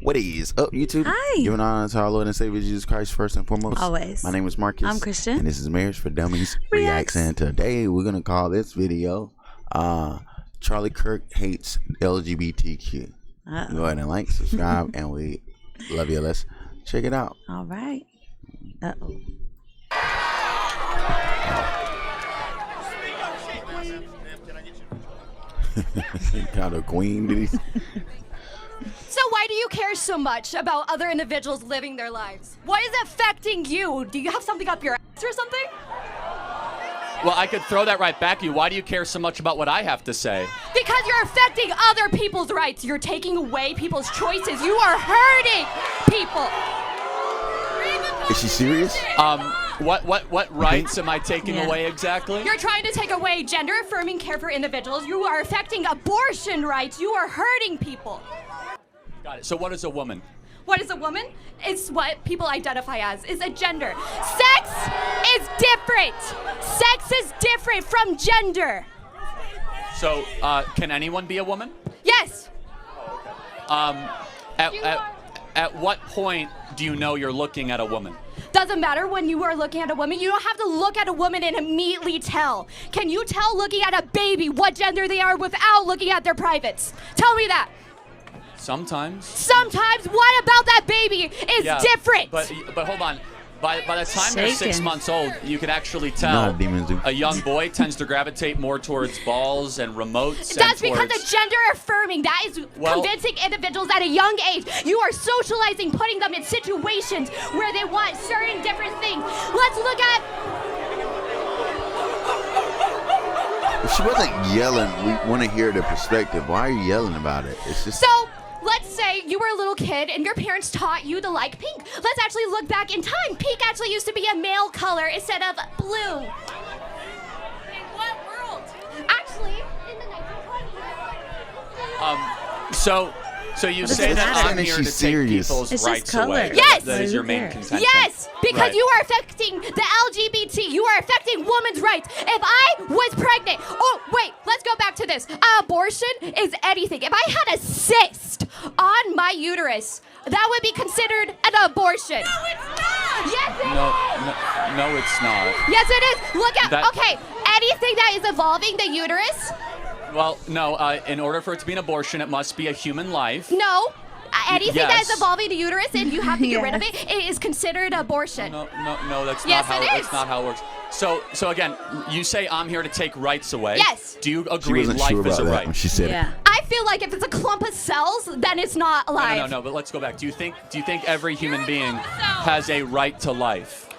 What is up, YouTube? Hi. Giving honor to our Lord and Savior Jesus Christ first and foremost. Always. My name is Marcus. I'm Christian. And this is Marriage for Dummies Reacts. And today we're going to call this video Charlie Kirk Hates LGBTQ. Go ahead and like, subscribe, and we love you. Let's check it out. All right. Uh-oh. Kind of queen, did he? So why do you care so much about other individuals living their lives? What is affecting you? Do you have something up your ass or something? Well, I could throw that right back at you. Why do you care so much about what I have to say? Because you're affecting other people's rights. You're taking away people's choices. You are hurting people. Is she serious? What rights am I taking away exactly? You're trying to take away gender-affirming care for individuals. You are affecting abortion rights. You are hurting people. Got it. So what is a woman? What is a woman? It's what people identify as. It's a gender. Sex is different. Sex is different from gender. So can anyone be a woman? Yes. At what point do you know you're looking at a woman? Doesn't matter when you are looking at a woman. You don't have to look at a woman and immediately tell. Can you tell looking at a baby what gender they are without looking at their privates? Tell me that. Sometimes. Sometimes. What about that baby is different? But hold on. By the time they're 6 months old, you can actually tell Nah, demons do. a young boy tends to gravitate more towards balls and remotes. That's because of gender affirming. That is convincing individuals at a young age. You are socializing, putting them in situations where they want certain different things. Let's look at... If she wasn't yelling, we want to hear the perspective. Why are you yelling about it? It's just... So, let's say you were a little kid and your parents taught you to like pink. Let's actually look back in time. Pink actually used to be a male color instead of blue. In what world? Actually, in the 1920s. So you say that I'm here to take people's rights away. Yes. That is your main contention. Yes, because you are affecting the LGBT. You are affecting women's rights. If I was pregnant, oh wait, let's go back to this. Abortion is anything. If I had a cyst on my uterus, that would be considered an abortion. No, it's not. Yes, it is. No, it's not. Yes, it is. Look at anything that is evolving the uterus. Well, no. In order for it to be an abortion, it must be a human life. No. Anything that is evolving the uterus and you have to get rid of it, it is considered abortion. No, that's yes, not how it is. That's not how it works. So again, you say I'm here to take rights away. Yes. Do you agree life sure is a right? When she said it. I feel like if it's a clump of cells, then it's not alive. No. But let's go back. Do you think every human being has a right to life?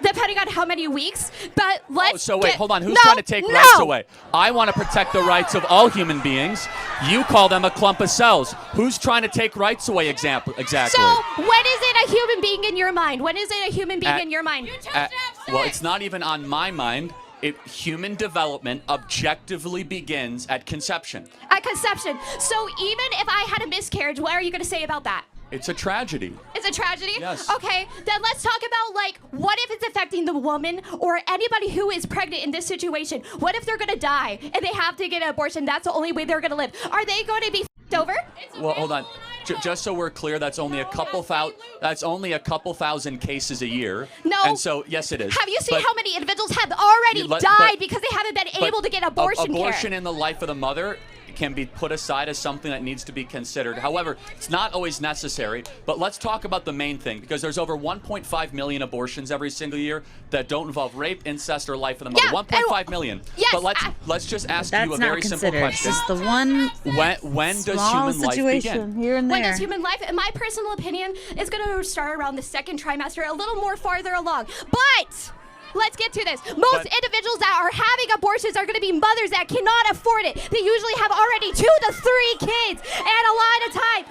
Depending on how many weeks, but let's hold on. Who's trying to take rights away? I want to protect the rights of all human beings. You call them a clump of cells. Who's trying to take rights away exactly? So when is it a human being in your mind? When is it a human being in your mind? Well, it's not even on my mind. Human development objectively begins at conception. At conception. So even if I had a miscarriage, what are you going to say about that? It's a tragedy. It's a tragedy? Yes. Okay, then let's talk about, what if it's affecting the woman or anybody who is pregnant in this situation? What if they're going to die and they have to get an abortion? That's the only way they're going to live. Are they going to be f***ed over? Well, hold on. Just so we're clear, that's only a couple thousand cases a year. No. And so, yes, it is. Have you seen how many individuals have already died because they haven't been able to get abortion care? Abortion in the life of the mother can be put aside as something that needs to be considered. However, it's not always necessary. But let's talk about the main thing, because there's over 1.5 million abortions every single year that don't involve rape, incest, or life of the mother. 1.5 million. Yes, but let's just ask you a very simple question. It's just the one when does human life begin? Here and there. When does human life, in my personal opinion, is going to start around the second trimester, a little more farther along. But let's get to this. Most individuals that are having abortions are going to be mothers that cannot afford it. They usually have already 2 to 3 kids and a lot of time.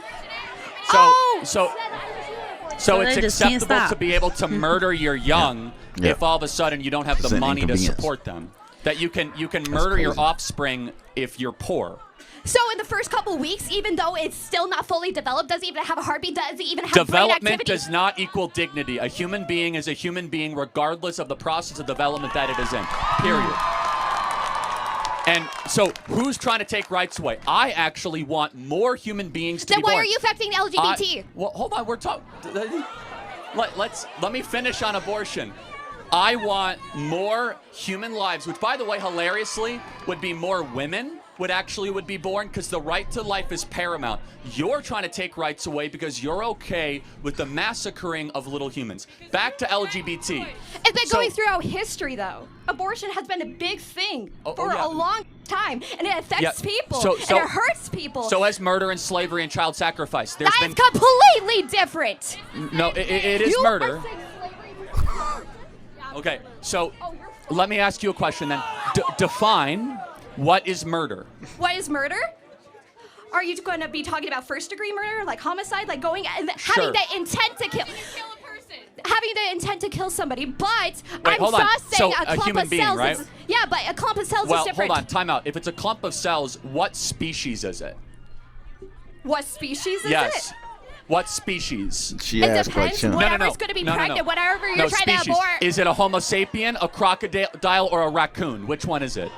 So it's acceptable to be able to murder your young if all of a sudden you don't have the money to support them. That you can murder your offspring if you're poor. So in the first couple weeks, even though it's still not fully developed, doesn't even have a heartbeat, doesn't even have brain activity. Development does not equal dignity. A human being is a human being regardless of the process of development that it is in. Period. And so who's trying to take rights away? I actually want more human beings to Then be why born. are you affecting the LGBT? Well, hold on. We're talking. Let me finish on abortion. I want more human lives, which, by the way, hilariously, would be more women would be born, because the right to life is paramount. You're trying to take rights away because you're okay with the massacring of little humans. Back to LGBT. It's been going throughout history, though. Abortion has been a big thing for a long time, and it affects people, and it hurts people. So has murder and slavery and child sacrifice. That is completely different. No, it is murder. Okay, so let me ask you a question then. Define what is murder. What is murder? Are you going to be talking about first-degree murder, like homicide, like going and having the intent to kill? Having the intent to kill somebody, but I'm just saying a clump of cells. Right? Yeah, but a clump of cells is different. Well, hold on, time out. If it's a clump of cells, what species is it? What species is it? Yes. What species? She It asked depends. question. Whatever's going to be pregnant, whatever you're trying species. to abort. Is it a Homo sapien, a crocodile, or a raccoon? Which one is it?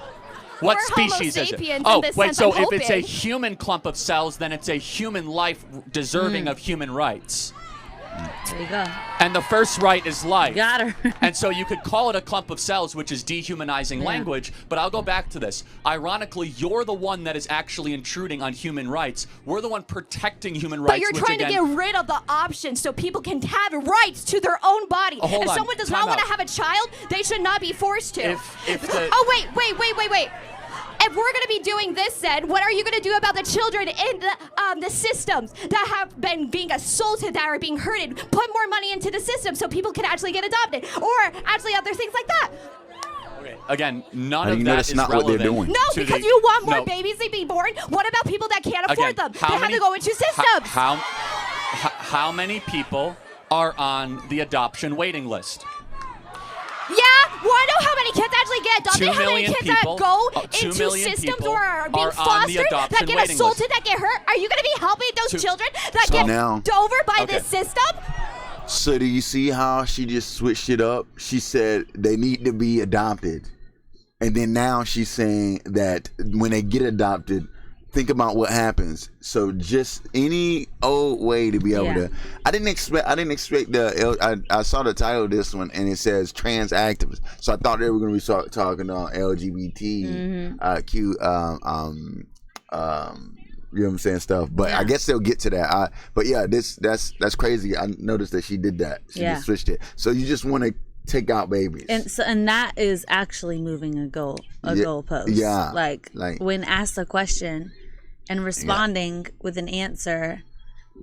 What We're species Homo is it? sapiens Oh, in this wait, sense, so I'm if it's a hoping. human clump of cells, then it's a human life deserving of human rights. There you go. And the first right is life. Got her. And so you could call it a clump of cells, which is dehumanizing language, but I'll go back to this. Ironically, you're the one that is actually intruding on human rights. We're the one protecting human rights. But you're which trying again, to get rid of the option so people can have rights to their own body. hold if on, someone does time not want to out. have a child, they should not be forced to. If the, Oh, wait. If we're going to be doing this, then what are you going to do about the children in the systems that have been being assaulted, that are being hurted? Put more money into the system so people can actually get adopted, or actually other things like that. okay, again, none How do of you know that that's is not what they're relevant. doing? No, to because the- you want more no. babies to be born. What about people that can't afford Again, them? They have to go into systems. How many people are on the adoption waiting list? Yeah, want to know how many kids actually get adopted? 2 How many million kids people- that go 2 into million systems people or are being are on the fostered, that adoption get waiting assaulted, list. that get hurt? Are you going to be helping those Two- children that So get now- over by Okay. this system? So do you see how she just switched it up? She said they need to be adopted. And then now she's saying that when they get adopted, think about what happens. So just any old way to be able to. I didn't expect I saw the title of this one and it says trans activists. So I thought they were going to be talking on LGBTQ you know what I'm saying, stuff. But I guess they'll get to that. But yeah, that's crazy. I noticed that she did that. She just switched it. So you just want to take out babies. And that is actually moving a goalpost. Yeah. Like when asked a question and responding with an answer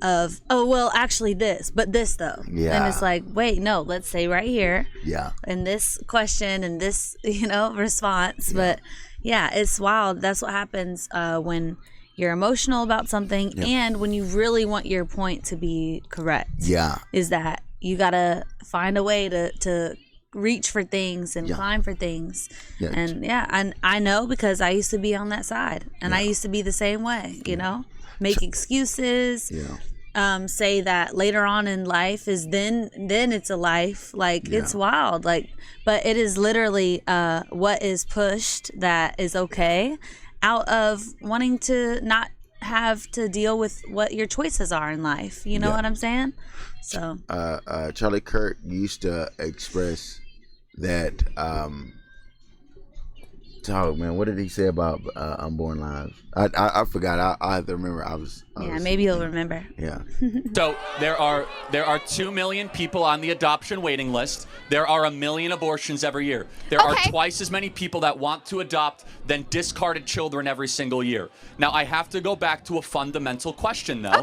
of, oh well, actually this, but this though. Yeah. And it's like, wait, no, let's say right here. Yeah. In this question and this, response. But yeah, it's wild. That's what happens when you're emotional about something and when you really want your point to be correct. Yeah. Is that you gotta find a way to reach for things and climb for things. Yeah. And I know because I used to be on that side and I used to be the same way, make excuses, say that later on in life is then it's a life. It's wild. But it is literally what is pushed that is okay out of wanting to not have to deal with what your choices are in life. You know what I'm saying? So Charlie Kirk used to express that man, what did he say about unborn lives? I forgot. I have to remember. Maybe you'll remember. Yeah. So there are 2 million people on the adoption waiting list. There are 1 million abortions every year. There are twice as many people that want to adopt than discarded children every single year. Now I have to go back to a fundamental question though,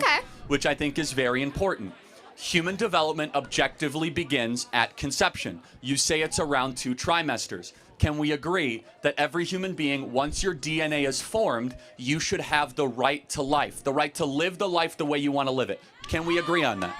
which I think is very important. Human development objectively begins at conception. You say it's around 2 trimesters. Can we agree that every human being, once your DNA is formed, you should have the right to life, the right to live the life the way you want to live it? Can we agree on that?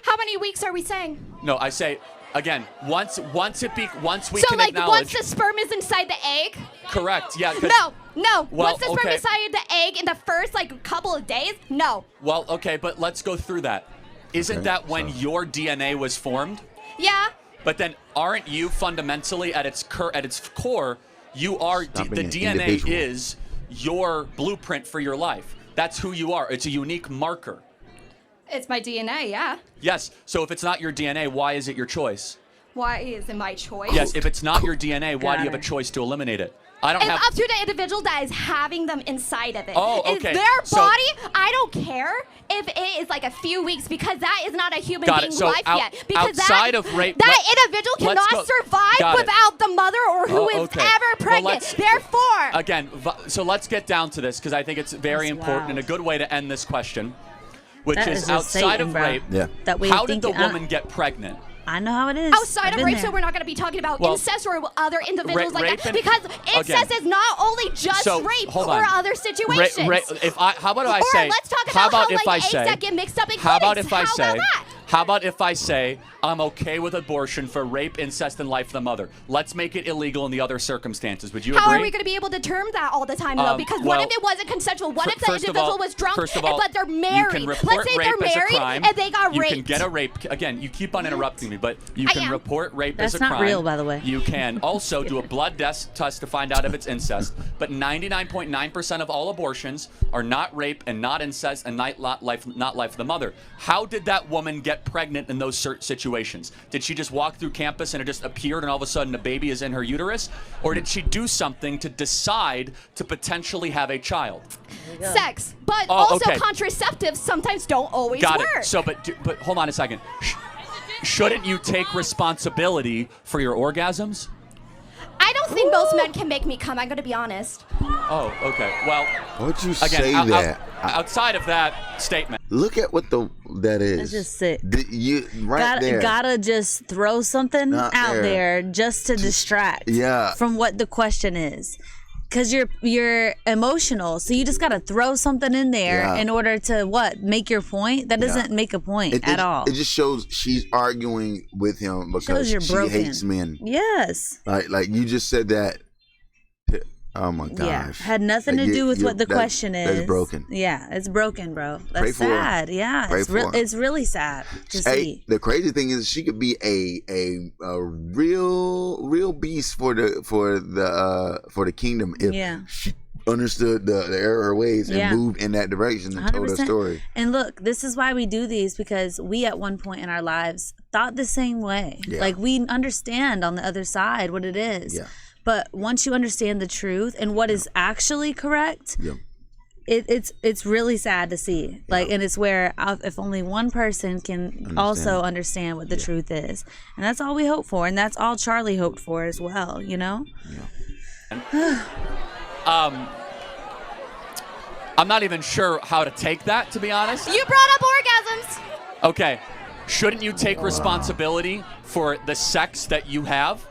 How many weeks are we saying? No, I say, again, once we So can like acknowledge. once the sperm is inside the egg? Correct, yeah. No. Well, Once the sperm okay. is inside the egg in the first couple of days? No. Well, okay, but let's go through that. Isn't that when your DNA was formed? Yeah. But then aren't you fundamentally at its core, You are Stopping the an DNA individual. is your blueprint for your life. That's who you are. It's a unique marker. It's my DNA, yeah. Yes. So if it's not your DNA, why is it your choice? Why is it my choice? Yes. If it's not your DNA, why do you have a her. choice to eliminate it? I don't It's have. up to the individual that is having them inside of it. Oh, It's okay. their So- body. I don't care if it is like a few weeks because that is not a human Got it. being's So life yet. Because outside of rape- that let- individual let's cannot go- survive got it. without the mother or who is Okay. ever Well, pregnant. let's- Therefore, Again, so let's get down to this because I think it's very That's important wild. and a good way to end this question, which That is is just outside Satan, of bro. rape. Yeah. That way How of did the thinking, woman get pregnant? I know how it is. outside I've of been rape, there. so we're not going to be talking about Well, incest or other individuals like rape that and- because incest again, is not only just so, rape hold or on. other situations. How about if I Or say? let's talk how about about how, if like, I eggs say? that get mixed up in How about clinics. if I How say? about that? How about if I say I'm okay with abortion for rape, incest, and life of the mother? Let's make it illegal in the other circumstances. Would you How agree? are we going to be able to term that all the time, though? Because what well, if it wasn't consensual? What if the First of individual all- was drunk, first of all, but they're You married? can report Let's say rape they're as a married crime. and they got you raped. can get a rape. Again, you keep on interrupting me, but you I can am. report rape That's as a not crime. real, by the way. You can also do a blood test to find out if it's incest. But 99.9% of all abortions are not rape and not incest and not life of the mother. How did that woman get pregnant in those situations? Did she just walk through campus and it just appeared and all of a sudden a baby is in her uterus? Or did she do something to decide to potentially have a child? Sex. But Oh, also okay. contraceptives sometimes don't always Got work. it. So, but hold on a second. Shouldn't you take responsibility for your orgasms? I don't think most men can make me come. I'm going to be honest. Oh, okay. Well, Why'd you again, say that? outside of that statement, Look at what that is. That's just sick. You right there. Gotta just throw something Out out there. there just to distract yeah. from what the question is. Because you're emotional, so you just gotta throw something in there Yeah. in order to what? Make your point? That doesn't make a point at all. It just shows she's arguing with him because Shows you're she broken. hates men. Yes. Like you just said that. Oh my gosh. Yeah. Had nothing Like, to do with what the question is. That's broken. Yeah, it's broken, bro. Pray That's for her. sad. Yeah. Pray It's for her. it's really sad to Hey, see. the crazy thing is she could be a real beast for the kingdom if Yeah. she understood the error of her ways and Yeah. moved in that direction and told her 100%. story. And look, this is why we do these, because we at one point in our lives thought the same way. Yeah. Like we understand on the other side what it is. Yeah. But once you understand the truth and what is actually correct, Yeah. it's really sad to see. Like, and it's where if only one person can also understand what the truth is, and that's all we hope for, and that's all Charlie hoped for as well. You know. I'm not even sure how to take that, to be honest. You brought up orgasms. Okay. Shouldn't you take responsibility for the sex that you have?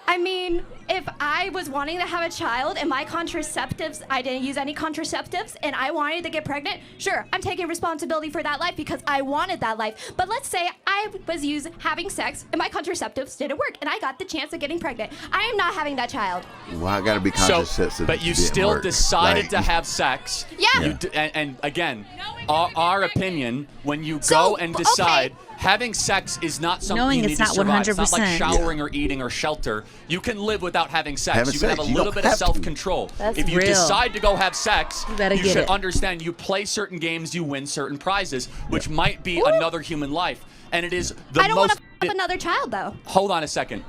I mean, if I was wanting to have a child and my contraceptives, I didn't use any contraceptives, and I wanted to get pregnant, sure, I'm taking responsibility for that life because I wanted that life. But let's say I was having sex and my contraceptives didn't work, and I got the chance of getting pregnant. I am not having that child. Well, I gotta be So, contraceptive. but you didn't still work. decided Like, to have sex. Yeah. You and again, our opinion, when you So, go and decide, okay. having sex is not something Knowing you it's need not to survive. It's not like 100%. showering or eating or shelter. You can live without having sex. Having You can have sex, a you little don't bit of have to. self-control. That's if you real. decide to go have sex, You better you get should it. understand you play certain games, you win certain prizes, which might be another human life. And it is the I don't want most... to have another child, though. Hold on a second.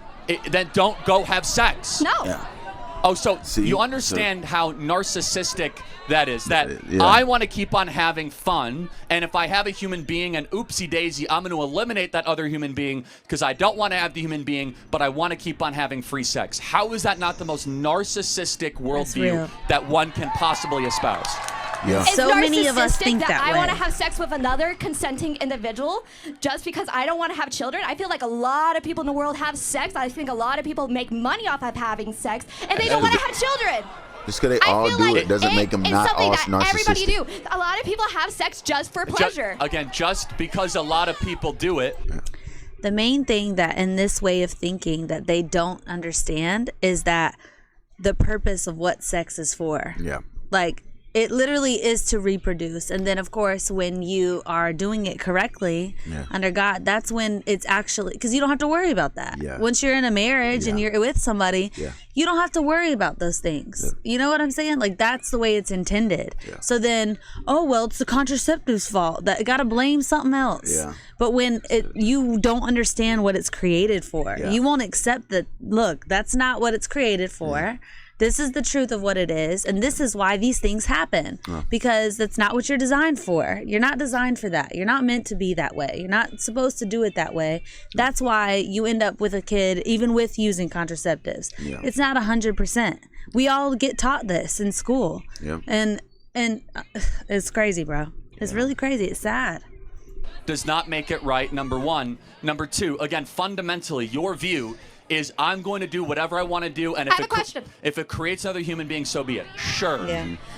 Then don't go have sex. No. Yeah. Oh, so See, you understand how narcissistic that is. That Yeah. I want to keep on having fun, and if I have a human being, and oopsie daisy, I'm going to eliminate that other human being because I don't want to have the human being, but I want to keep on having free sex. How is that not the most narcissistic real. worldview that one can possibly espouse? Yeah. It's So many of us narcissistic think that I way. want to have sex with another consenting individual just because I don't want to have children. I feel like a lot of people in the world have sex. I think a lot of people make money off of having sex, and they don't want to have children. Just because they I all feel do like it doesn't make them it's not something all that everybody narcissistic. do. A lot of people have sex just for pleasure. Just because a lot of people do it. The main thing that in this way of thinking that they don't understand is that the purpose of what sex is for. Yeah. Like It literally is to reproduce. And then, of course, when you are doing it correctly under God, that's when it's actually, because you don't have to worry about that. Yeah. Once you're in a marriage and you're with somebody, you don't have to worry about those things. You know what I'm saying? Like, that's the way it's intended. So then, oh, well, it's the contraceptive's fault. That got to blame something else. Yeah. But when you don't understand what it's created for, you won't accept that, look, that's not what it's created for. This is the truth of what it is, and this is why these things happen, because that's not what you're designed for. You're not designed for that. You're not meant to be that way. You're not supposed to do it that way. That's why you end up with a kid, even with using contraceptives. It's not 100%. We all get taught this in school, and it's crazy, bro. It's really crazy. It's sad. Does not make it right, number one. Number two, again, fundamentally, your view is I'm going to do whatever I want to do, and I have a question. If it creates another human being, so be it. Sure.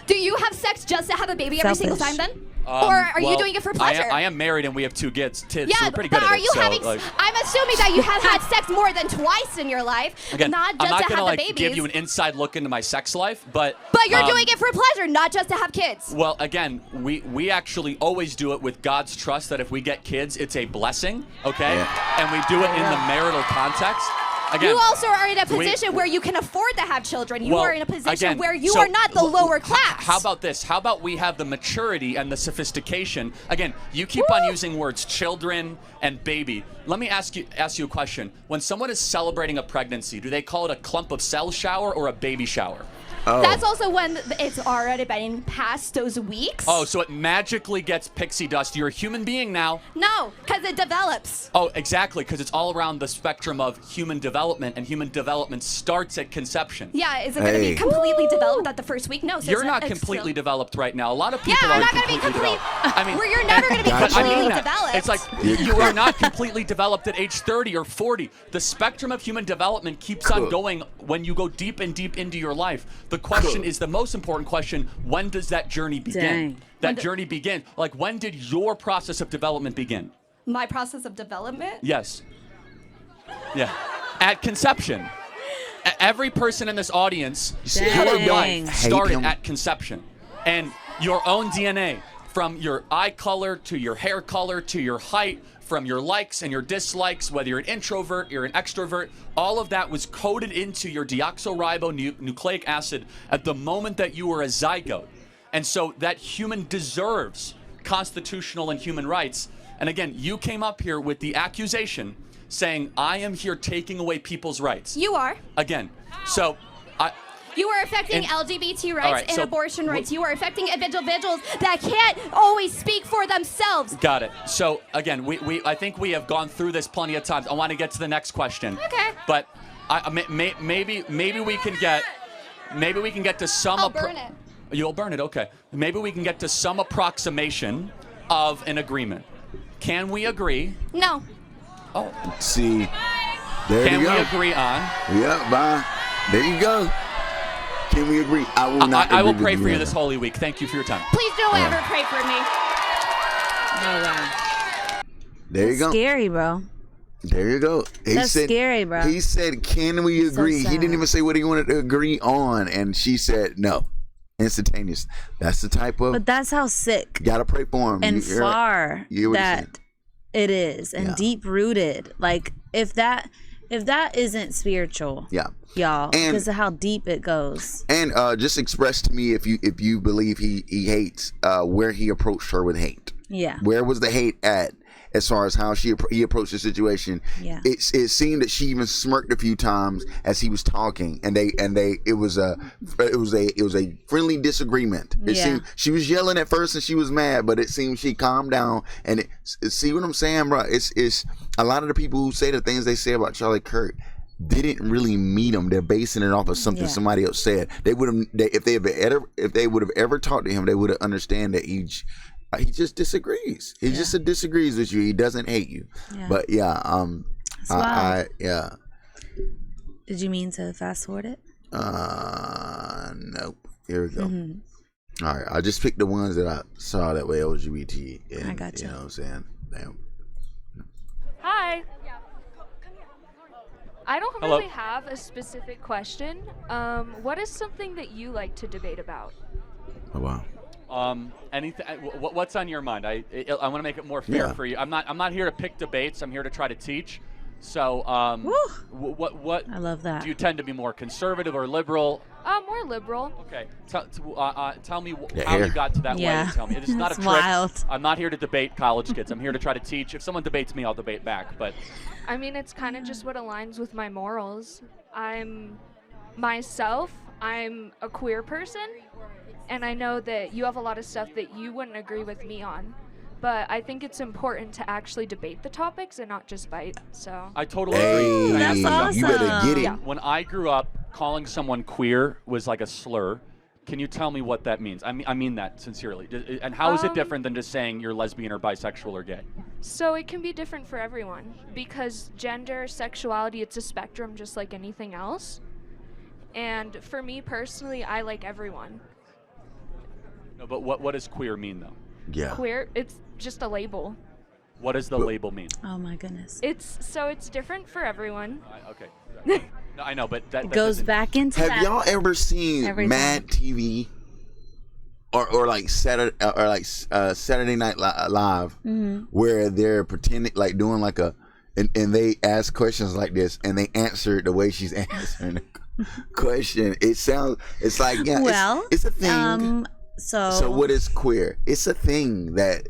Do you have sex just to have a baby every single time then? Or are you doing it for pleasure? I am married and we have 2 kids. So Yeah, we're pretty but good at are it. you So, having? like, I'm assuming that you have had sex more than twice in your life, again, not I'm just not to gonna have the like babies. give you an inside look into my sex life, but But you're doing it for pleasure, not just to have kids. well, again, we actually always do it with God's trust that if we get kids, it's a blessing, okay? And we do it in the marital context. Again, You also are in a position where you can afford to have children. You well, are in a position again, where you so are not the lower class. How about this? How about we have the maturity and the sophistication? Again, you keep on using words children and baby. Let me ask you a question. When someone is celebrating a pregnancy, do they call it a clump of cell shower or a baby shower? That's also when it's already been past those weeks. Oh, so it magically gets pixie dust. You're a human being now. No, because it develops. Oh, exactly, because it's all around the spectrum of human development, and human development starts at conception. Yeah, is it going to be completely developed at the first week? No. So You're it's not it's completely still- developed right now. A lot of people Yeah, I'm are not going to be completely complete. developed. I mean, You're never going to be but I completely mean that. developed. It's like you are not completely developed at age 30 or 40. The spectrum of human development keeps on going when you go deep and deep into your life. The question is the most important question: when does that journey begin? Dang. That journey begin. Like, when did your process of development begin? My process of development? Yes. Yeah. At conception. Every person in this audience, your Dang. life Hate started him. at conception. And your own DNA, from your eye color to your hair color to your height, from your likes and your dislikes, whether you're an introvert, you're an extrovert, all of that was coded into your deoxyribonucleic acid at the moment that you were a zygote. And so that human deserves constitutional and human rights. And again, you came up here with the accusation saying, I am here taking away people's rights. You are. Again, so You are affecting LGBT rights right, and so abortion rights. You are affecting individuals that can't always speak for themselves. got it. So again, I think we have gone through this plenty of times. I want to get to the next question. Okay. But maybe we can get to some. I'll burn it. You'll burn it. Okay. Maybe we can get to some approximation of an agreement. Can we agree? No. Oh. See, there Can you we go. agree on? Yeah, bye. There you go. Can we agree? I will not. I will agree pray with for you on this that. Holy Week. Thank you for your time. Please don't ever pray for me. Oh, wow. There you go. Scary, bro. There you go. He That's said, scary, bro. He said, "Can we agree?" He sad. didn't even say what he wanted to agree on, and she said, "No." Instantaneous. That's the type of. But that's how sick Gotta pray for him. and You're right. far You hear what he's saying. that it is, and Yeah. deep rooted. Like, if that isn't spiritual, Yeah. y'all, And- because of how deep it goes. And just express to me if you believe he hates where he approached her with hate. Yeah. Where was the hate at as far as how he approached the situation? Yeah. It seemed that she even smirked a few times as he was talking, and it was a friendly disagreement. It Yeah. seemed she was yelling at first and she was mad, but it seemed she calmed down. And see what I'm saying, bro? It's a lot of the people who say the things they say about Charlie Kirk didn't really meet him. They're basing it off of something Yeah. somebody else said. They would have if they would have ever talked to him, they would have understand that he just disagrees. He just disagrees with you. He doesn't hate you. Yeah. But yeah, yeah. Did you mean to fast forward it? Nope. Here we go. Mm-hmm. All right, I just picked the ones that I saw that way LGBT. And, I got you. You know what I'm saying? Damn. Hi. I don't Hello. really have a specific question. What is something that you like to debate about? Oh wow. Anything? What's on your mind? I want to make it more fair for you. I'm not here to pick debates. I'm here to try to teach. So, what? I love that. Do you tend to be more conservative or liberal? More liberal. Okay. Tell me how you got to that way. And tell me. It's not a trick. Wild. I'm not here to debate college kids. I'm here to try to teach. If someone debates me, I'll debate back. But I mean, it's kind of just what aligns with my morals. I'm myself. I'm a queer person, and I know that you have a lot of stuff that you wouldn't agree with me on. But I think it's important to actually debate the topics and not just fight. So I totally agree. That's awesome. You better get it. Yeah. When I grew up, calling someone queer was like a slur. Can you tell me what that means? I mean that sincerely. And how is it different than just saying you're lesbian or bisexual or gay? So it can be different for everyone because gender, sexuality, it's a spectrum just like anything else. And for me personally, I like everyone. No, but what does queer mean though? Yeah. Queer, it's just a label. What does the label mean? Oh my goodness. It's different for everyone. Okay. No, I know, but that Goes doesn't- back into Have that. y'all ever seen Every Mad TV or like Saturday Night Live where they're pretending like doing like and they ask questions like this and they answer it the way she's answering the question. It's like Well, it's a thing. So what is queer? It's a thing that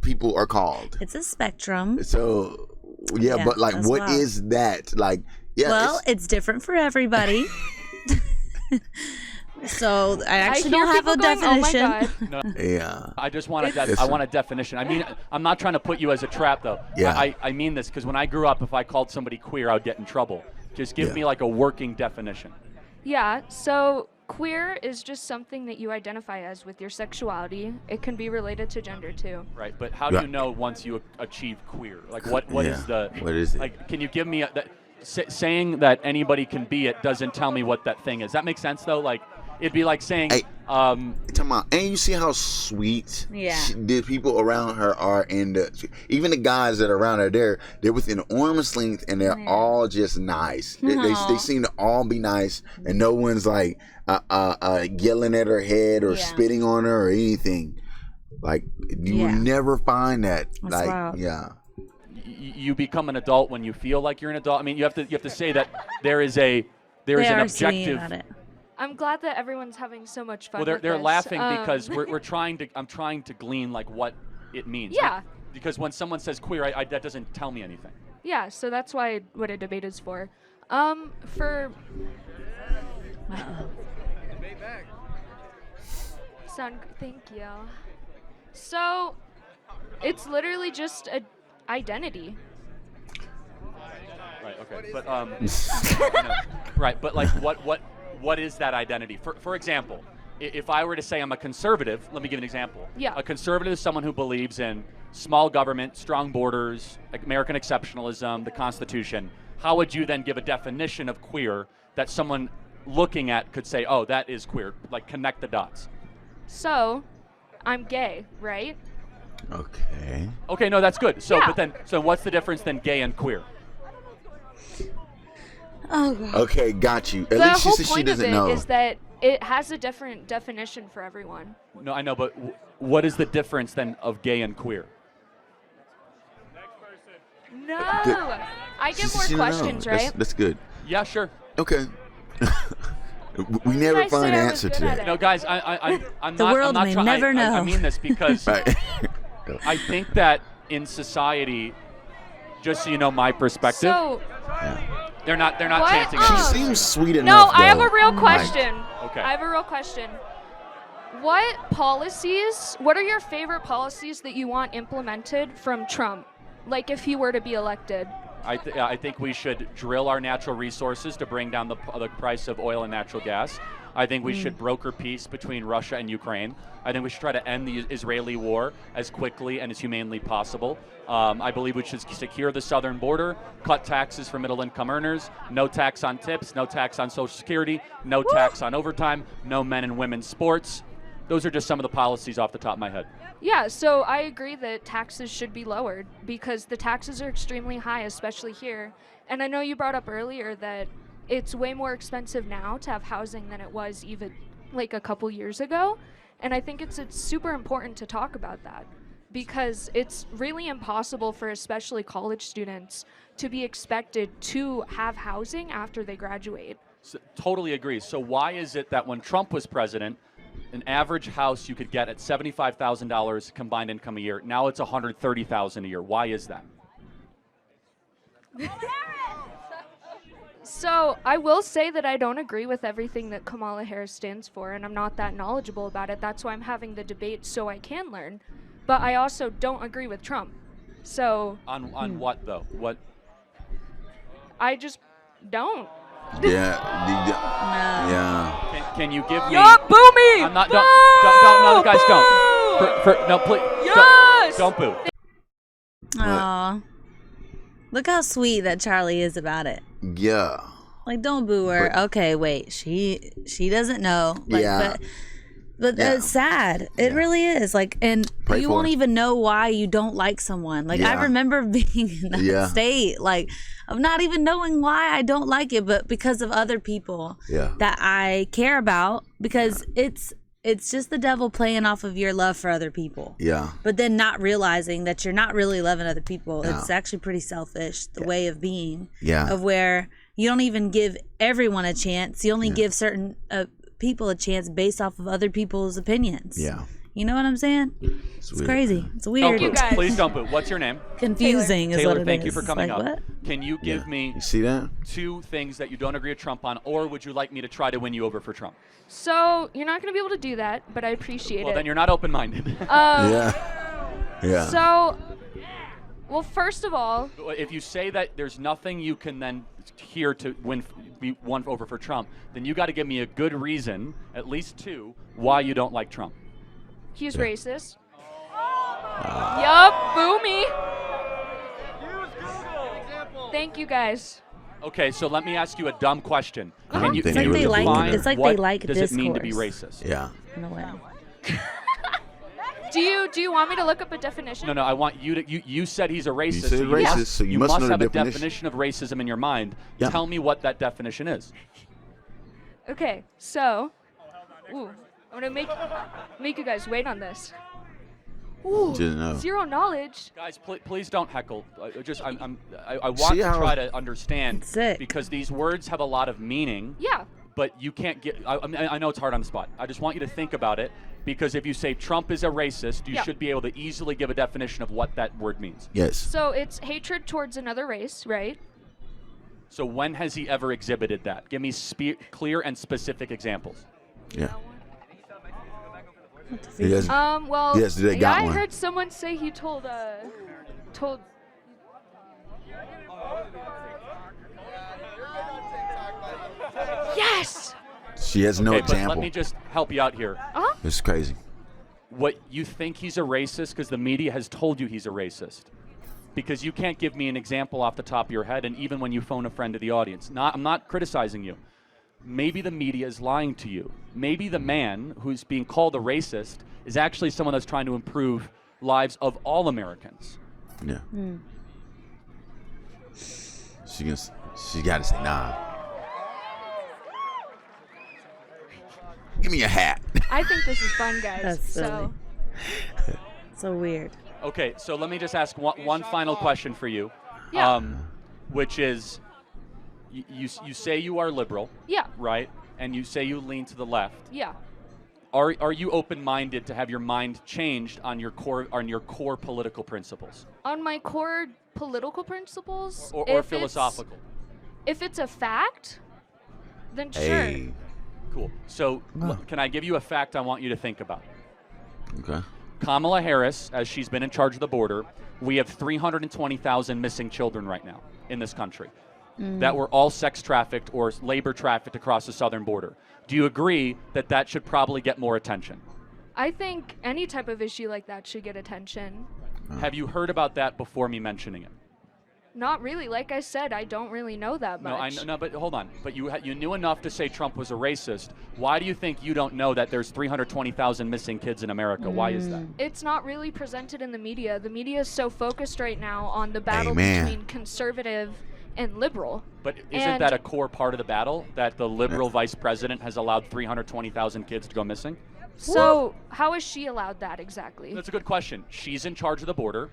people are called. It's a spectrum. So yeah, but like that's what wild. is that? Like Well, it's different for everybody. So I actually I hear don't have a people going, definition. Oh my God. yeah. I just want It's- I want a definition. I mean, I'm not trying to put you as a trap though. Yeah. I mean this because when I grew up, if I called somebody queer, I would get in trouble. Just give me like a working definition. Yeah, so queer is just something that you identify as with your sexuality. It can be related to gender too. Right, but how do you know once you achieve queer? Like what is the? What is it? Like, can you give me saying that anybody can be it doesn't tell me what that thing is. That makes sense though. Like it'd be like saying, Talking about, and you see how sweet the people around her are, and even the guys that are around her, they're within arm's length, and they're all just nice. They seem to all be nice, and no one's like yelling at her head or spitting on her or anything. Like you will never find that. That's like wild. you become an adult when you feel like you're an adult. I mean, you have to say that there is an objective. I'm glad that everyone's having so much fun. Well, they're with laughing this. because I'm trying to glean like what it means. Yeah. Because when someone says queer, that doesn't tell me anything. Yeah, so that's what a debate is for. Thank you. So, it's literally just a identity. Right. Okay. But right. But like, what is that identity? For example, if I were to say I'm a conservative, let me give an example. Yeah. A conservative is someone who believes in small government, strong borders, American exceptionalism, the Constitution. How would you then give a definition of queer that someone looking at could say, oh, that is queer? Like, connect the dots. So, I'm gay, right? Okay. Okay. No, that's good. So, Yeah. so what's the difference then, gay and queer? Oh God. Okay, got you. At The least she whole said she point of doesn't it know. is that it has a different definition for everyone. No, I know, but what is the difference then of gay and queer? No! I get more She doesn't know. questions, right? That's good. Yeah, sure. Okay. We never I find said an I was answer good to at that. it. No, guys, I'm The not. world I'm not may trying. never I know. mean this because Right. I think that in society, just so you know my perspective, So, they're not What? chanting She at Oh. seems sweet no, enough. I have though. a real Like, question. Okay. I have a real question. What are your favorite policies that you want implemented from Trump? Like if he were to be elected? I think we should drill our natural resources to bring down the price of oil and natural gas. I think we should broker peace between Russia and Ukraine. I think we should try to end the Israeli war as quickly and as humanely possible. I believe we should secure the southern border, cut taxes for middle-income earners, no tax on tips, no tax on Social Security, no tax on overtime, no men and women's sports. Those are just some of the policies off the top of my head. Yeah, so I agree that taxes should be lowered because the taxes are extremely high, especially here. And I know you brought up earlier that it's way more expensive now to have housing than it was even like a couple years ago. And I think it's super important to talk about that, because it's really impossible for especially college students to be expected to have housing after they graduate. So, totally agree. So why is it that when Trump was president, an average house you could get at $75,000 combined income a year, now it's $130,000 a year? Why is that? So I will say that I don't agree with everything that Kamala Harris stands for, and I'm not that knowledgeable about it. That's why I'm having the debate, so I can learn. But I also don't agree with Trump. So On what though? What? I just don't. Yeah. No. Yeah. Can you give me? Yup, boo me! I'm not. Don't. No, guys, don't. No, please. Yes! Don't boo. Aw. Look how sweet that Charlie is about it. Yeah. Like, don't boo her. But- okay, wait. She doesn't know. Like, Yeah. But Yeah. it's sad. It Yeah. really is. Like, and Pray you for won't her. even know why you don't like someone. Like, I Yeah. remember being in that Yeah. state, like, of not even knowing why I don't like it, but because of other people Yeah. that I care about, because it's just the devil playing off of your love for other people. Yeah. But then not realizing that you're not really loving other people. Yeah. It's actually pretty selfish, the way of being. Yeah. Of where you don't even give everyone a chance. You only give certain people a chance based off of other people's opinions. Yeah. You know what I'm saying? It's weird, crazy. man. It's Don't weird. you boo. guys. Please don't boo. What's your name? Confusing is Taylor, what it thank you is. for coming Like, up. what? Can you give me You see that? 2 things that you don't agree with Trump on, or would you like me to try to win you over for Trump? So you're not going to be able to do that, but I appreciate Well, it. then you're not open-minded. Yeah. Yeah. So, well, first of all, If you say that there's nothing you can then hear to be won over for Trump, then you got to give me a good reason, at least 2, why you don't like Trump. he's racist. Yup, boo me. Thank you guys. Okay, so let me ask you a dumb question. Can you, It's can like you they like- define it's like they what like does it mean to be discourse. racist? Yeah. In a way. Do you want me to look up a definition? No, I want you to. You said he's a racist. said so racist, must, so you must know the have a definition. definition of racism in your mind. Yeah. Tell me what that definition is. Okay, so, I'm gonna make you guys wait on this. Just know. Zero knowledge. Guys, please don't heckle. I want See to how- try to understand It's sick. because these words have a lot of meaning. Yeah. But you can't get. I know it's hard on the spot. I just want you to think about it because if you say Trump is a racist, you Yeah. should be able to easily give a definition of what that word means. Yes. So it's hatred towards another race, right? So when has he ever exhibited that? Give me clear and specific examples. Yeah. Yes. Well, Yes, they got I one. heard someone say he told. Yes. She has no Okay, but example. let me just help you out here. It's crazy. What you think he's a racist because the media has told you he's a racist. Because you can't give me an example off the top of your head, and even when you phone a friend to the audience. I'm not criticizing you. Maybe the media is lying to you. Maybe the man who's being called a racist is actually someone that's trying to improve lives of all Americans. Yeah. She got to say nah. Give me a hat. I think this is fun, guys. That's so silly. So weird. Okay, so let me just ask one final question for you. Yeah. Which is, you say you are liberal, yeah, right? And you say you lean to the left. yeah. Are you open-minded to have your mind changed on your core political principles On my core political principles, or if philosophical? If it's a fact, then Hey. sure. Cool. So can I give you a fact I want you to think about? Okay. Kamala Harris, as she's been in charge of the border, we have 320,000 missing children right now in this country that were all sex trafficked or labor trafficked across the southern border. Do you agree that that should probably get more attention? I think any type of issue like that should get attention. Have you heard about that before me mentioning it? Not really. Like I said, I don't really know that No, much. no, but hold on. But you knew enough to say Trump was a racist. Why do you think you don't know that there's 320,000 missing kids in America? Why is that? It's not really presented in the media. The media is so focused right now on the battle Amen. between conservative and liberal. But isn't And- that a core part of the battle, that the liberal vice president has allowed 320,000 kids to go missing? So how is she allowed that exactly? That's a good question. She's in charge of the border.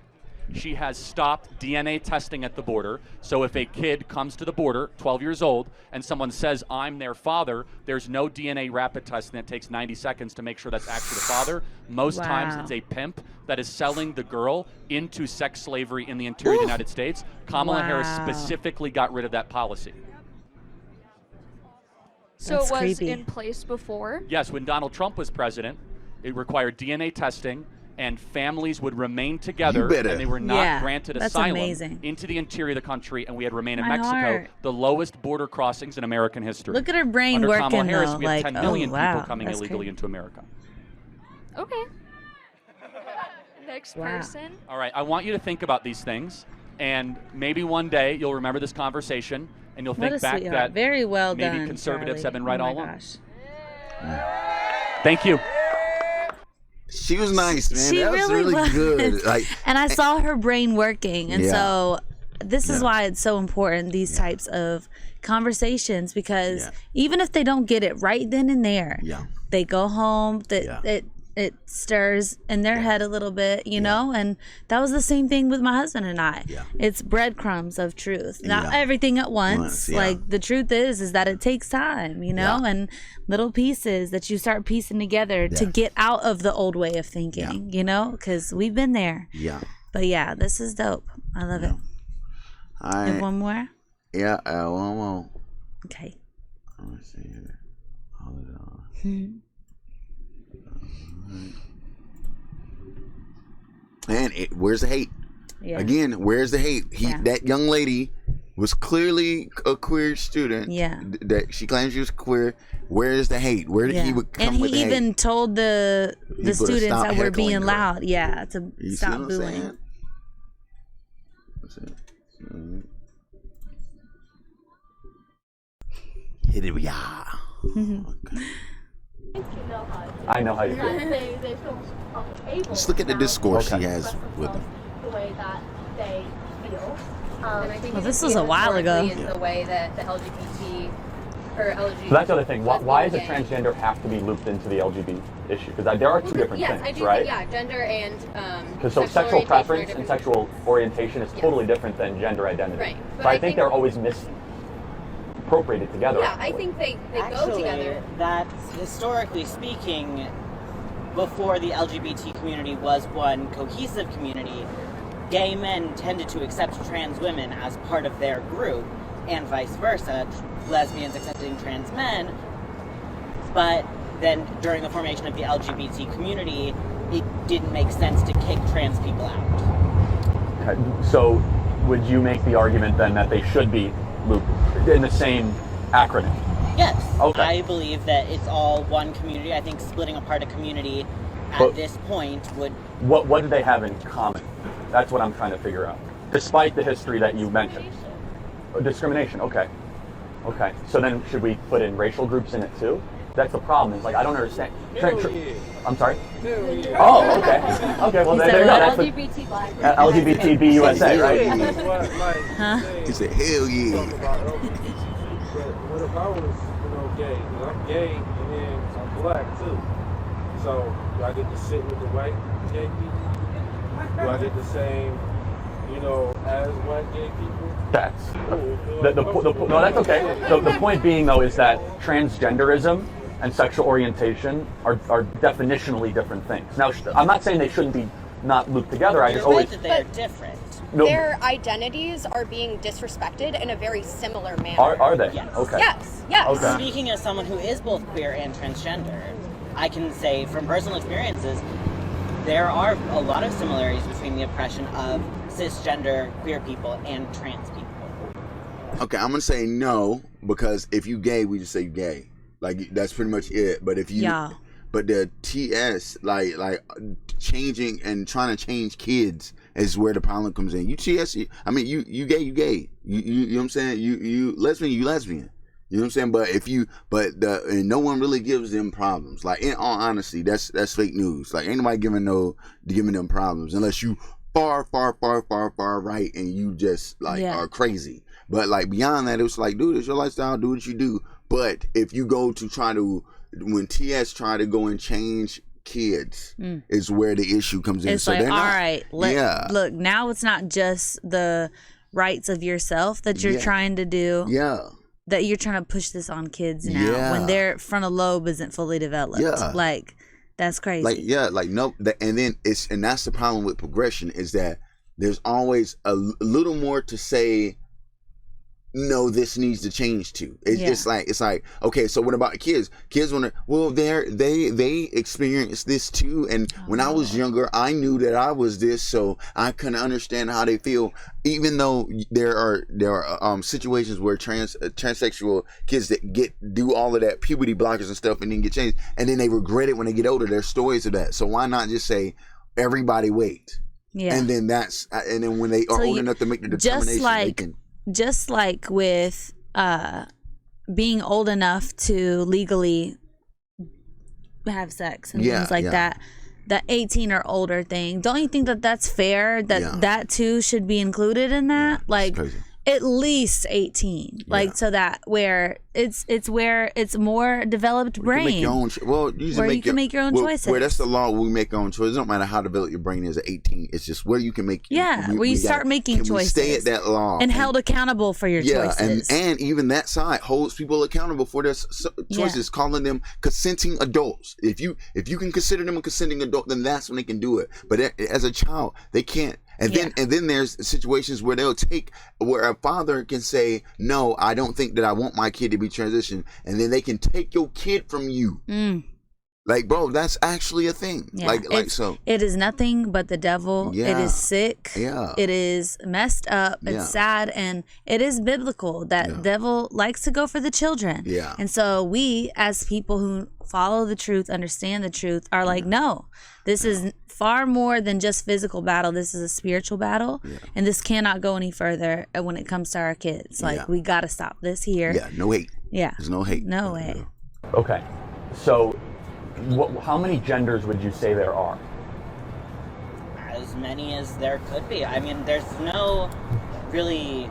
She has stopped DNA testing at the border. So if a kid comes to the border, 12 years old, and someone says, I'm their father, there's no DNA rapid testing that takes 90 seconds to make sure that's actually the father. Most times it's a pimp that is selling the girl into sex slavery in the interior of the United States. Kamala Harris specifically got rid of that policy. So That's it was creepy. in place before? Yes, when Donald Trump was president, it required DNA testing, and families would remain together, and they were not granted asylum into the interior of the country, and we had to remain in Mexico, the lowest border crossings in American history. Look at her brain Under working, Kamala Harris, though. we have 10 million people coming That's illegally crazy. into America. Okay. Next person. All right, I want you to think about these things, and maybe one day you'll remember this conversation, and you'll think back that very well maybe done, conservatives Charlie. have been right Oh my all along. gosh. Thank you. She was nice, man. She that was really was. good. Like, and I saw her brain working, and Yeah. so this is why it's so important, these types of conversations, because even if they don't get it right then and there, they go home, it stirs in their head a little bit, you know, and that was the same thing with my husband and I. It's breadcrumbs of truth, not everything at once. Like the truth is that it takes time, you know, and little pieces that you start piecing together to get out of the old way of thinking, you know, because we've been there. But yeah, this is dope. I love it. All right. And one more. Yeah, one more. Okay. Let me see here. Hold it on. And where's the hate? Again, where's the hate? That young lady was clearly a queer student. That she claims she was queer. Where's the hate? Where did he would come and with he the even hate? told the students that were being heckling her. loud, to You see stop what I'm bullying. saying? That's it. Here we are. Okay. I know how you feel. Just look at the discourse she has with them. The way that they feel. Well, this was a while ago. The way that the LGBT or LGBT. So that's the other thing. Why does a transgender have to be looped into the LGBT issue? Because there are two different things, right? Yeah, gender and Because so sexual preference and sexual orientation is totally different than gender identity. Right. But I think they're always misappropriated together. Yeah, I think they go together. That's historically speaking, before the LGBT community was one cohesive community, gay men tended to accept trans women as part of their group, and vice versa, lesbians accepting trans men. But then during the formation of the LGBT community, it didn't make sense to kick trans people out. Okay. So would you make the argument then that they should be looped in the same acronym? Yes. Okay. I believe that it's all one community. I think splitting apart a community at this point would... What do they have in common? That's what I'm trying to figure out. Despite the history that you mentioned. Discrimination, okay. Okay. So then should we put in racial groups in it too? That's the problem. It's like, I don't understand. I'm sorry? Oh, okay. Okay, well, there you go. That's LGBT Black. LGBTB USA, right? He said, hell yeah. What if I was, gay? Because I'm gay and then I'm black too. So do I get to sit with the white gay people? Do I get the same, as white gay people? That's no, that's okay. The point being, though, is that transgenderism and sexual orientation are definitionally different things. Now, I'm not saying they shouldn't be not looped together. I just always that they're different. No. Their identities are being disrespected in a very similar manner. Are they? Yes. Okay. Yes. Okay. Speaking as someone who is both queer and transgender, I can say from personal experiences, there are a lot of similarities between the oppression of cisgender queer people and trans people. Okay, I'm gonna say no, because if you gay, we just say gay. Like, that's pretty much it. But if you, but the TS, like changing and trying to change kids is where the problem comes in. You TS, you gay, you gay. You know what I'm saying? You lesbian, you lesbian. You know what I'm saying? But and no one really gives them problems. Like, in all honesty, that's fake news. Like, ain't nobody giving them problems unless you far right and you just are crazy. But like beyond that, it was like, dude, it's your lifestyle, do what you do. But if you go to try to when TS try to go and change kids is where the issue comes in. It's So like, they're all not, right, look, now it's not just the rights of yourself that you're trying to do. Yeah. That you're trying to push this on kids now when their frontal lobe isn't fully developed. Yeah. Like, that's crazy. And that's the problem with progression is that there's always a little more to say. No, this needs to change too. It's like okay. So what about kids? Kids want to. Well, they experience this too. And when I was younger, I knew that I was this, so I couldn't understand how they feel. Even though there are situations where transsexual kids that do all of that puberty blockers and stuff and then get changed, and then they regret it when they get older. There's stories of that. So why not just say everybody wait? Yeah. And then when they are old enough to make the determination, they can. Just like with being old enough to legally have sex and things like that, the 18 or older thing, don't you think that that's fair, that that too should be included in that? Like at least 18, like so that where it's more developed brain. You can make your own choices. Where that's the law, we make our own choices. It don't matter how developed your brain is at 18. It's just where you can make. Where you start making choices. Stay at that law and held accountable for your choices. And even that side holds people accountable for their choices, calling them consenting adults. If you can consider them a consenting adult, then that's when they can do it. But as a child, they can't. And then there's situations where where a father can say, no, I don't think that I want my kid to be transitioned, and then they can take your kid from you. Like, bro, that's actually a thing. So it is nothing but the devil. It is sick. It is messed up. It's sad, and it is biblical that devil likes to go for the children. And so we, as people who follow the truth, understand the truth, are like, no, this is far more than just physical battle. This is a spiritual battle, and this cannot go any further when it comes to our kids. Like, we got to stop this here. No hate. There's no hate. No way. Okay, so how many genders would you say there are? As many as there could be. I mean, there's no really.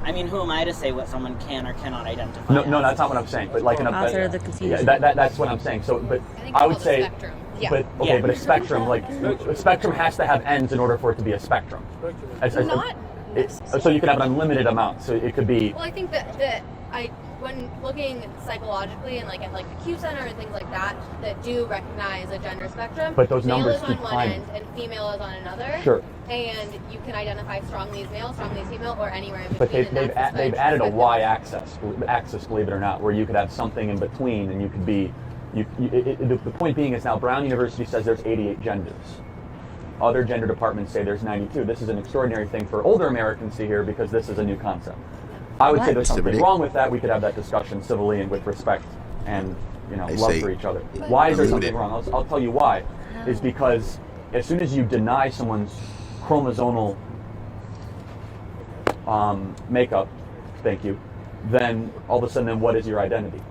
I mean, who am I to say what someone can or cannot identify? No, that's not what I'm saying. But like author of the confusion. That's what I'm saying. So, but I would say. Spectrum. But a spectrum, like a spectrum, has to have ends in order for it to be a spectrum. So you could have an unlimited amount. So it could be. Well, I think that when looking psychologically and like at the Q Center and things like that do recognize a gender spectrum. But those numbers male is on one end and female is on another. Sure. And you can identify strongly as male, strongly as female, or anywhere in between. But they've added a Y axis, believe it or not, where you could have something in between, and you could be. The point being is now Brown University says there's 88 genders. Other gender departments say there's 92. This is an extraordinary thing for older Americans to hear because this is a new concept. I would say there's something wrong with that. We could have that discussion civilly and with respect and love for each other. Why is there something wrong? I'll tell you why. Is because as soon as you deny someone's chromosomal makeup, thank you, then all of a sudden, what is your identity?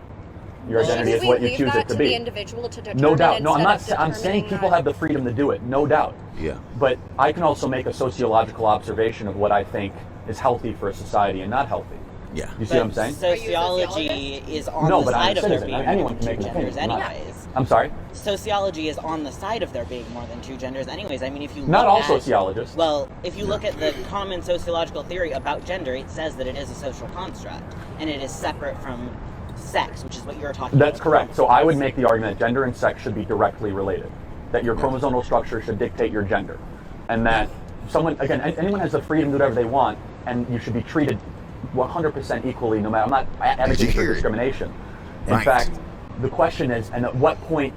Your identity is what you choose it to be. The individual to determine. No doubt. No, I'm saying people have the freedom to do it. No doubt. Yeah. But I can also make a sociological observation of what I think is healthy for a society and not healthy. Yeah. You see what I'm saying? Sociology is on the side of there being more than two genders anyways. I'm sorry? Sociology is on the side of there being more than two genders anyways. I mean, if you look Not all sociologists. Well, if you look at the common sociological theory about gender, it says that it is a social construct and it is separate from sex, which is what you're talking about. That's correct. So I would make the argument that gender and sex should be directly related. That your chromosomal structure should dictate your gender. And that anyone has the freedom to do whatever they want, and you should be treated 100% equally, no matter. I'm not advocating for discrimination. In fact, the question is, and at what point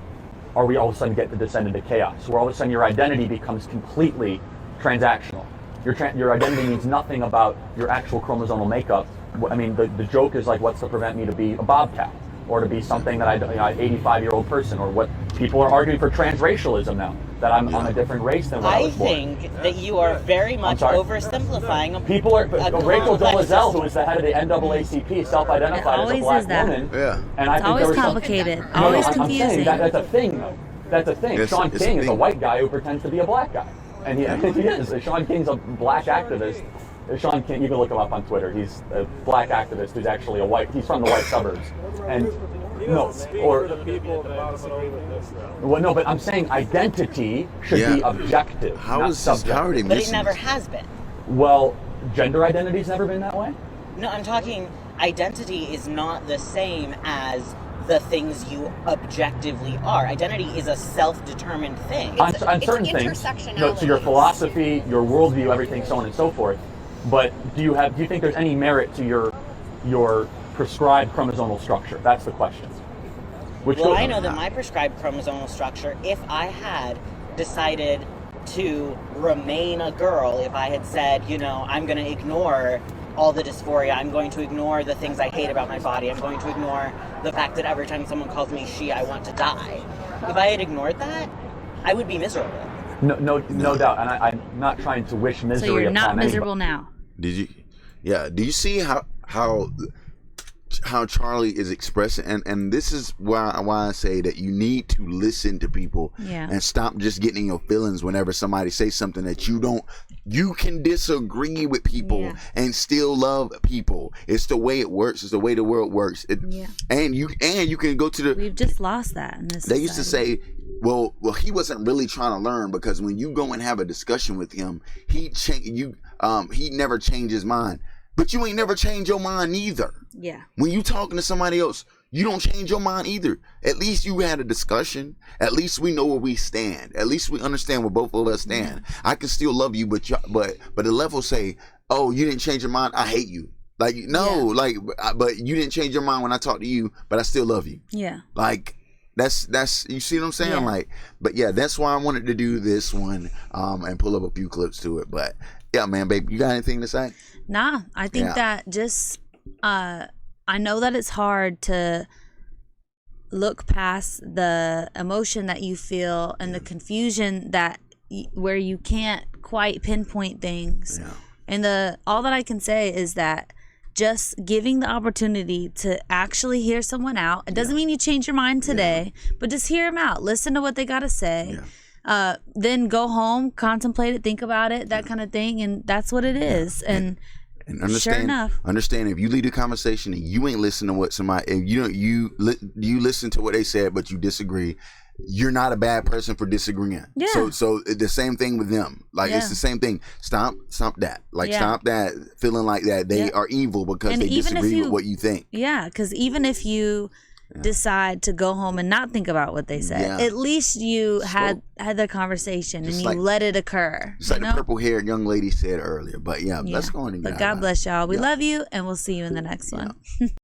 are we all of a sudden get to descend into chaos, where all of a sudden your identity becomes completely transactional? Your identity means nothing about your actual chromosomal makeup. I mean, the joke is like, what's to prevent me to be a bobcat, or to be something that an 85-year-old person, or what people are arguing for transracialism now, that I'm a different race than when I was born. I think that you are very much oversimplifying. People are. Rachel Dolezal, who is the head of the NAACP, self-identified as a black woman. Yeah. And I think always complicated. Always confusing. I'm saying that's a thing, though. That's a thing. Sean King is a white guy who pretends to be a black guy, and he is. Sean King's a black activist. Sean King, you can look him up on Twitter. He's a black activist who's actually he's from the white suburbs. And You No, don't speak or- for the people that disagree with this stuff. Well, no, but I'm saying identity should be Yeah. objective, How not is this? How are subjective. they But it missing never this? has been. Well, gender identity's never been that way? No, I'm talking identity is not the same as the things you objectively are. Identity is a self-determined thing. On certain things, no, so your philosophy, your worldview, everything, so on and so forth. But do you think there's any merit to your prescribed chromosomal structure? That's the question. Well, I know that my prescribed chromosomal structure, if I had decided to remain a girl, if I had said, you know, I'm going to ignore all the dysphoria, I'm going to ignore the things I hate about my body, I'm going to ignore the fact that every time someone calls me she, I want to die. If I had ignored that, I would be miserable. No doubt, and I'm not trying to wish misery So you're upon not miserable anybody. now. Did you? Yeah. Do you see how Charlie is expressing? And this is why I say that you need to listen to people and stop just getting in your feelings whenever somebody says something that you don't. You can disagree with people and still love people. It's the way it works. It's the way the world works. And you can go to the. We've just lost that in this. They used to say, well, he wasn't really trying to learn, because when you go and have a discussion with him, he never changed his mind. But you ain't never changed your mind either. Yeah. When you talking to somebody else, you don't change your mind either. At least you had a discussion. At least we know where we stand. At least we understand where both of us stand. I can still love you, but the level say, oh, you didn't change your mind, I hate you. Like, no, but you didn't change your mind when I talked to you, but I still love you. Yeah. Like, that's you see what I'm saying? Yeah. Like, but yeah, that's why I wanted to do this one and pull up a few clips to it. But yeah, man, babe, you got anything to say? Nah, I think that just I know that it's hard to look past the emotion that you feel and the confusion that where you can't quite pinpoint things. Yeah. And all that I can say is that just giving the opportunity to actually hear someone out. It doesn't mean you change your mind today, but just hear them out. Listen to what they got to say. Yeah. Then go home, contemplate it, think about it, that kind of thing. And that's what it is. And understand, sure enough, understand if you lead a conversation and you ain't listening to what somebody, if you listen to what they said, but you disagree, you're not a bad person for disagreeing. Yeah. So the same thing with them. Like, it's the same thing. Stop that. Like, stop that feeling like that they are evil because they disagree with what you think. Yeah, because even if you decide to go home and not think about what they said, at least you had the conversation and you let it occur. Just like the purple-haired young lady said earlier. But let's go on and get But God bless y'all. We love you, and we'll see you in the next one.